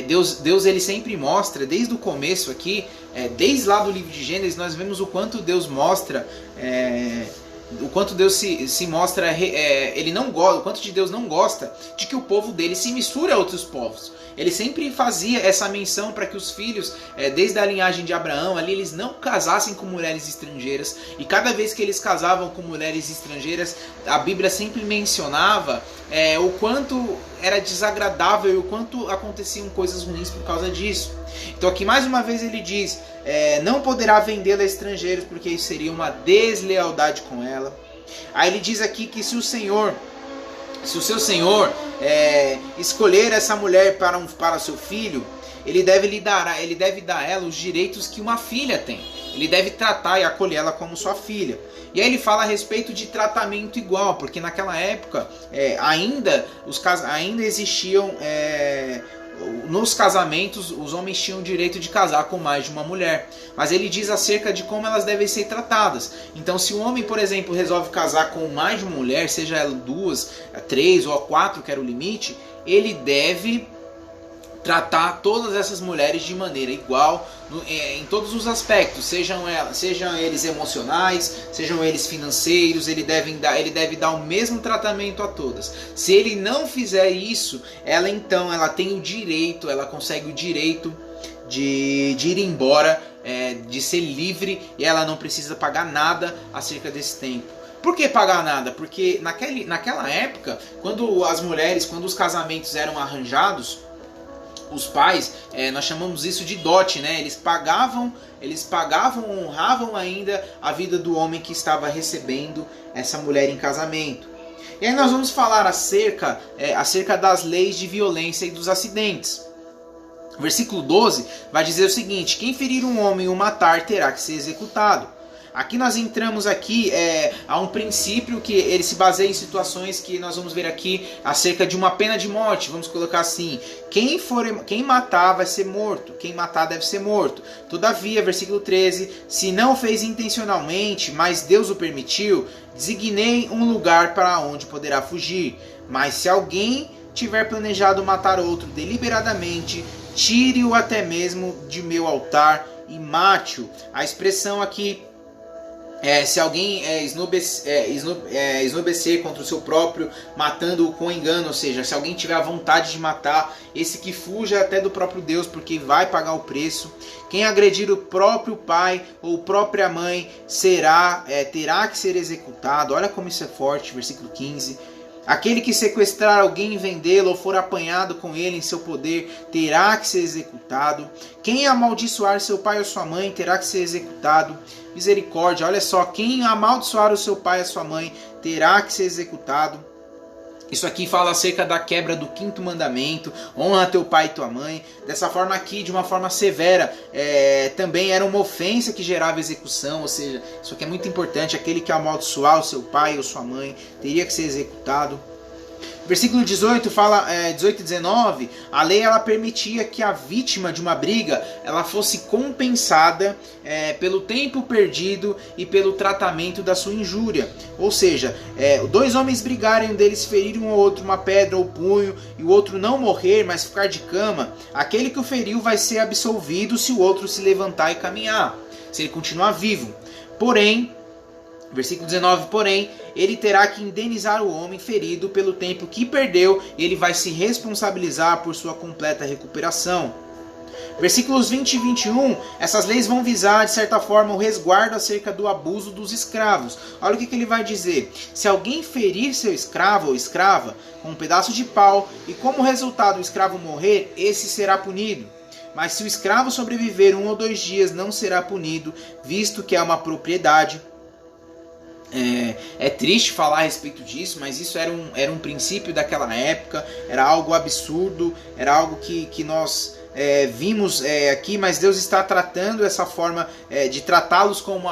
Deus ele sempre mostra, desde o começo aqui, desde lá do livro de Gênesis, nós vemos o quanto Deus mostra, o quanto Deus se mostra, ele não gosta, o quanto de Deus não gosta de que o povo dele se misture a outros povos. Ele sempre fazia essa menção para que os filhos, desde a linhagem de Abraão, ali eles não casassem com mulheres estrangeiras. E cada vez que eles casavam com mulheres estrangeiras, a Bíblia sempre mencionava o quanto era desagradável e o quanto aconteciam coisas ruins por causa disso. Então aqui mais uma vez ele diz: não poderá vendê-la a estrangeiros, porque isso seria uma deslealdade com ela. Aí ele diz aqui que se o seu senhor escolher essa mulher para seu filho, ele deve dar a ela os direitos que uma filha tem. Ele deve tratar e acolhê-la como sua filha. E aí ele fala a respeito de tratamento igual, porque naquela época ainda existiam, nos casamentos, os homens tinham o direito de casar com mais de uma mulher. Mas ele diz acerca de como elas devem ser tratadas. Então, se um homem, por exemplo, resolve casar com mais de uma mulher, seja ela 2, 3 ou 4, que era o limite, ele deve tratar todas essas mulheres de maneira igual, em todos os aspectos, sejam eles emocionais, sejam eles financeiros. Ele deve dar o mesmo tratamento a todas. Se ele não fizer isso, ela tem o direito, ela consegue o direito de ir embora, de ser livre, e ela não precisa pagar nada acerca desse tempo. Por que pagar nada? Porque naquela época, quando os casamentos eram arranjados, os pais, nós chamamos isso de dote, né? Eles pagavam, honravam ainda a vida do homem que estava recebendo essa mulher em casamento. E aí nós vamos falar acerca das leis de violência e dos acidentes. O versículo 12 vai dizer o seguinte: quem ferir um homem e o matar terá que ser executado. Aqui nós entramos a um princípio que ele se baseia em situações que nós vamos ver aqui acerca de uma pena de morte. Vamos colocar assim: quem matar vai ser morto, quem matar deve ser morto. Todavia, versículo 13, se não fez intencionalmente, mas Deus o permitiu, designei um lugar para onde poderá fugir. Mas se alguém tiver planejado matar outro deliberadamente, tire-o até mesmo de meu altar e mate-o. A expressão aqui se alguém esnobecer contra o seu próprio, matando-o com engano, ou seja, se alguém tiver a vontade de matar, esse que fuja até do próprio Deus, porque vai pagar o preço. Quem agredir o próprio pai ou própria mãe terá que ser executado. Olha como isso é forte, versículo 15. Aquele que sequestrar alguém e vendê-lo ou for apanhado com ele em seu poder terá que ser executado. Quem amaldiçoar seu pai ou sua mãe terá que ser executado. Misericórdia, olha só, quem amaldiçoar o seu pai ou a sua mãe terá que ser executado. Isso aqui fala acerca da quebra do 5º mandamento, honra teu pai e tua mãe. Dessa forma aqui, de uma forma severa, também era uma ofensa que gerava execução, ou seja, isso aqui é muito importante, aquele que amaldiçoar o seu pai ou sua mãe teria que ser executado. Versículo 18 fala, 18 e 19, a lei ela permitia que a vítima de uma briga ela fosse compensada pelo tempo perdido e pelo tratamento da sua injúria. Ou seja, 2 homens brigarem, um deles ferir um ao outro uma pedra ou punho e o outro não morrer, mas ficar de cama, aquele que o feriu vai ser absolvido se o outro se levantar e caminhar, se ele continuar vivo. Porém, versículo 19, porém, ele terá que indenizar o homem ferido pelo tempo que perdeu e ele vai se responsabilizar por sua completa recuperação. Versículos 20 e 21, essas leis vão visar, de certa forma, o resguardo acerca do abuso dos escravos. Olha o que ele vai dizer. Se alguém ferir seu escravo ou escrava com um pedaço de pau e como resultado o escravo morrer, esse será punido. Mas se o escravo sobreviver 1 ou 2 dias, não será punido, visto que é uma propriedade. É triste falar a respeito disso, mas isso era um princípio daquela época, era algo absurdo, era algo que nós vimos aqui, mas Deus está tratando essa forma de tratá-los como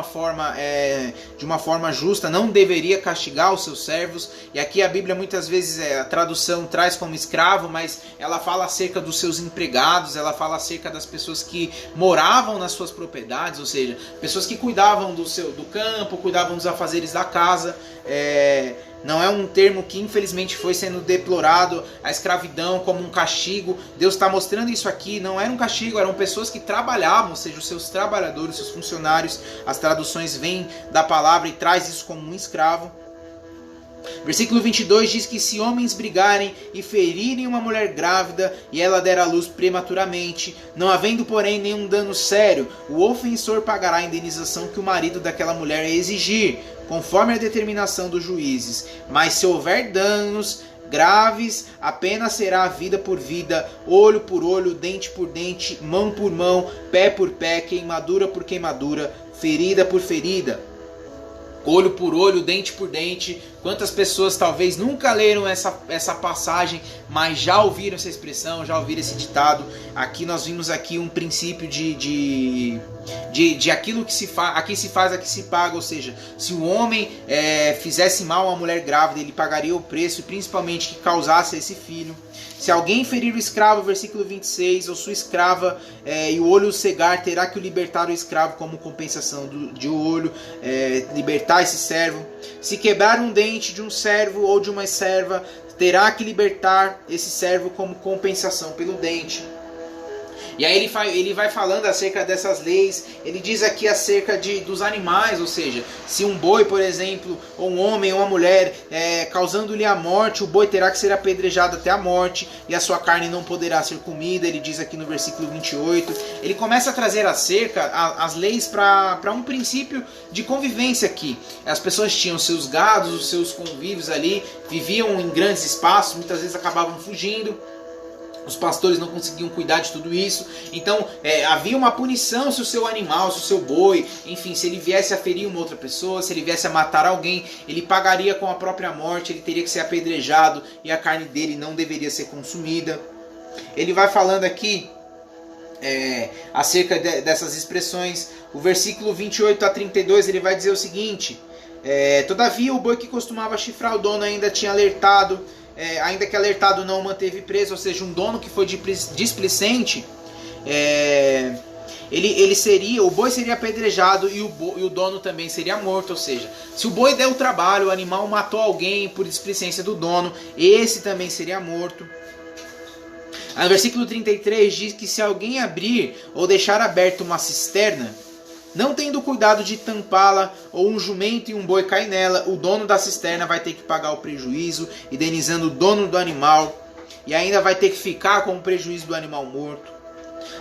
de uma forma justa, não deveria castigar os seus servos. E aqui a Bíblia muitas vezes a tradução traz como escravo, mas ela fala acerca dos seus empregados, ela fala acerca das pessoas que moravam nas suas propriedades, ou seja, pessoas que cuidavam do campo, cuidavam dos afazeres da casa. Não é um termo que infelizmente foi sendo deplorado, a escravidão como um castigo. Deus está mostrando isso aqui, não era um castigo, eram pessoas que trabalhavam, ou seja, os seus trabalhadores, seus funcionários. As traduções vêm da palavra e traz isso como um escravo. Versículo 22 diz que se homens brigarem e ferirem uma mulher grávida e ela der à luz prematuramente, não havendo porém nenhum dano sério, o ofensor pagará a indenização que o marido daquela mulher exigir, conforme a determinação dos juízes. Mas se houver danos graves, a pena será vida por vida, olho por olho, dente por dente, mão por mão, pé por pé, queimadura por queimadura, ferida por ferida. Olho por olho, dente por dente. Quantas pessoas talvez nunca leram essa passagem, mas já ouviram essa expressão, já ouviram esse ditado. Aqui nós vimos aqui um princípio de aquilo que se faz, aqui se faz, aqui se paga. Ou seja, se o homem fizesse mal a uma mulher grávida, ele pagaria o preço, principalmente que causasse esse filho. Se alguém ferir o escravo, versículo 26, ou sua escrava, e o olho cegar, terá que libertar o escravo como compensação de olho, libertar esse servo. Se quebrar um dente de um servo ou de uma serva, terá que libertar esse servo como compensação pelo dente. E aí ele vai falando acerca dessas leis. Ele diz aqui acerca dos animais, ou seja, se um boi, por exemplo, ou um homem ou uma mulher, causando-lhe a morte, o boi terá que ser apedrejado até a morte, e a sua carne não poderá ser comida. Ele diz aqui no versículo 28. Ele começa a trazer as leis para um princípio de convivência aqui. As pessoas tinham seus gados, os seus convívios ali, viviam em grandes espaços, muitas vezes acabavam fugindo. Os pastores não conseguiam cuidar de tudo isso. Então havia uma punição se o seu animal, se o seu boi, enfim, se ele viesse a ferir uma outra pessoa, se ele viesse a matar alguém, ele pagaria com a própria morte, ele teria que ser apedrejado e a carne dele não deveria ser consumida. Ele vai falando aqui acerca dessas expressões. O versículo 28 a 32 ele vai dizer o seguinte: todavia o boi que costumava chifrar o dono ainda tinha alertado, ainda que alertado não o manteve preso, ou seja, um dono que foi displicente, o boi seria apedrejado e o dono também seria morto. Ou seja, se o boi der o trabalho, o animal matou alguém por displicência do dono, esse também seria morto. No versículo 33 diz que se alguém abrir ou deixar aberta uma cisterna, não tendo cuidado de tampá-la, ou um jumento e um boi caem nela, o dono da cisterna vai ter que pagar o prejuízo, indenizando o dono do animal, e ainda vai ter que ficar com o prejuízo do animal morto.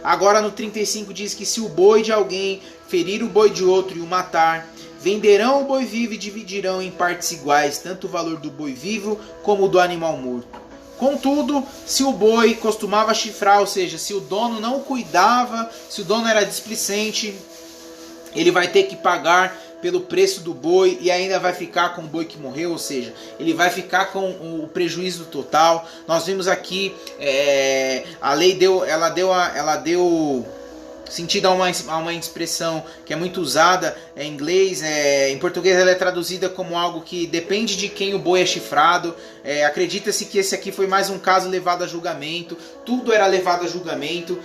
Agora no 35 diz que se o boi de alguém ferir o boi de outro e o matar, venderão o boi vivo e dividirão em partes iguais, tanto o valor do boi vivo como do animal morto. Contudo, se o boi costumava chifrar, ou seja, se o dono não cuidava, se o dono era displicente, ele vai ter que pagar pelo preço do boi e ainda vai ficar com o boi que morreu, ou seja, ele vai ficar com o prejuízo total. Nós vimos aqui, a lei deu sentido a uma expressão que é muito usada em inglês, em português ela é traduzida como algo que depende de quem o boi é chifrado. Acredita-se que esse aqui foi mais um caso levado a julgamento, tudo era levado a julgamento.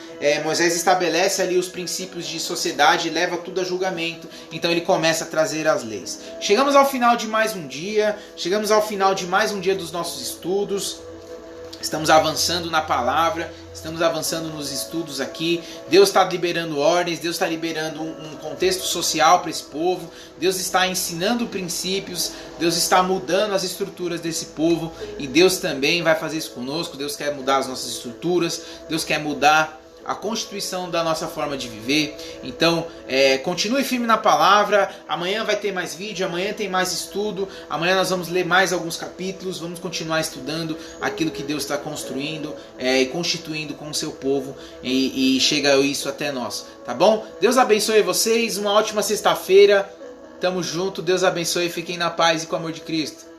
Moisés estabelece ali os princípios de sociedade, leva tudo a julgamento, então ele começa a trazer as leis. Chegamos ao final de mais um dia, dos nossos estudos. Estamos avançando na palavra, estamos avançando nos estudos aqui. Deus está liberando ordens, Deus está liberando um contexto social para esse povo. Deus está ensinando princípios, Deus está mudando as estruturas desse povo. E Deus também vai fazer isso conosco. Deus quer mudar as nossas estruturas, Deus quer mudar a constituição da nossa forma de viver. Então, continue firme na palavra. Amanhã vai ter mais vídeo, amanhã tem mais estudo. Amanhã nós vamos ler mais alguns capítulos. Vamos continuar estudando aquilo que Deus está construindo e constituindo com o seu povo. E chega isso até nós, tá bom? Deus abençoe vocês. Uma ótima sexta-feira. Tamo junto. Deus abençoe. Fiquem na paz e com o amor de Cristo.